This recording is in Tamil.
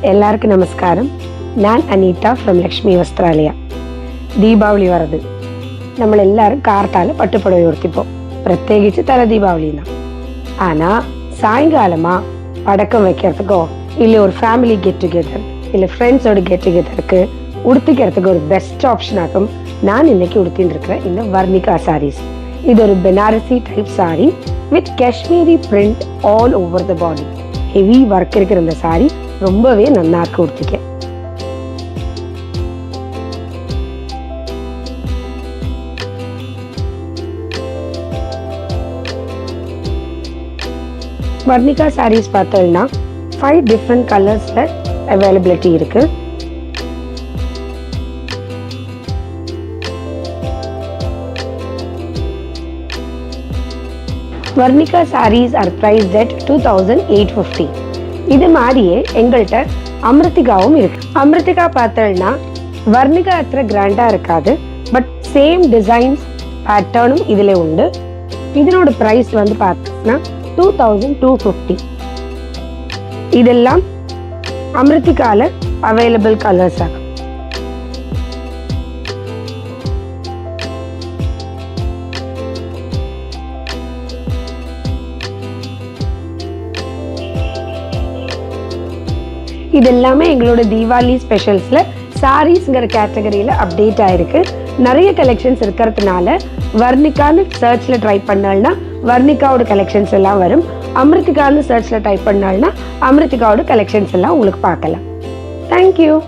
எல்லாருக்கும் நமஸ்காரம். நான் அனிதா ஃப்ரம் லக்ஷ்மி வஸ்திராலயா. தீபாவளி வருது. നമ്മൾ എല്ലാവരും കാർത്താല് പട്ടുപ്പുടവ ഉടുത്തിപ്പോ, പ്രത്യേകിച്ച് തല ദീപാവലിന്നാ. ஆனா சாயங்காலமா படக்கம் வைக்கிறதுக்கோ இல்லை ஒரு ஃபேமிலி கெட் டுகெதர் இல்லை ஃப்ரெண்ட்ஸோட கெட் டுகெதருக்கு உடுத்திக்கிறதுக்கு ஒரு பெஸ்ட் ஆப்ஷனாகும் நான் இன்னைக்கு உடுத்தின்னு இருக்கிறேன் இந்த வர்ணிகா சாரீஸ். இது ஒரு Banarasi type sari with Kashmiri print all over the body. Heavy work இருக்கிற இந்த சாரி ரொம்பவே நல்லா இருக்கு உடுத்திக்க. வர்ணிகா சாரீஸ் பார்த்தோம்னா 5 டிஃப்ரெண்ட் கலர்ஸ்ல அவைலபிலிட்டி இருக்கு. Varnika sarees are priced at 2850. இது மாதிரியே எங்கள்கிட்ட அமிர்திகாவும் இருக்கு. அமிர்திகா பார்த்தோம்னா வர்ணிகா அത്ര கிராண்டா இருக்காது, பட் சேம் டிசைன்ஸ் பேட்டர்னும் இதுல உண்டு. இதனோட பிரைஸ் வந்து பார்த்தோம்னா 2250. இதெல்லாம் அமிர்திகால அவைலபிள் கலர்ஸ் ஆகும். இது எல்லாமே எங்களோட தீபாவளி ஸ்பெஷல்ஸ்ல சாரீஸ்ங்கிற கேட்டகரியில அப்டேட் ஆயிருக்கு. நிறைய கலெக்ஷன்ஸ் இருக்கிறதுனால வர்ணிகான்னு சர்ச்ல ட்ரை பண்ணால்னா வர்ணிகாவோட கலெக்ஷன்ஸ் எல்லாம் வரும். அமிர்திகான்னு சர்ச்ல டைப் பண்ணால்னா அமிர்திகாவோட கலெக்ஷன்ஸ் எல்லாம் உங்களுக்கு பார்க்கலாம். தேங்க்யூ.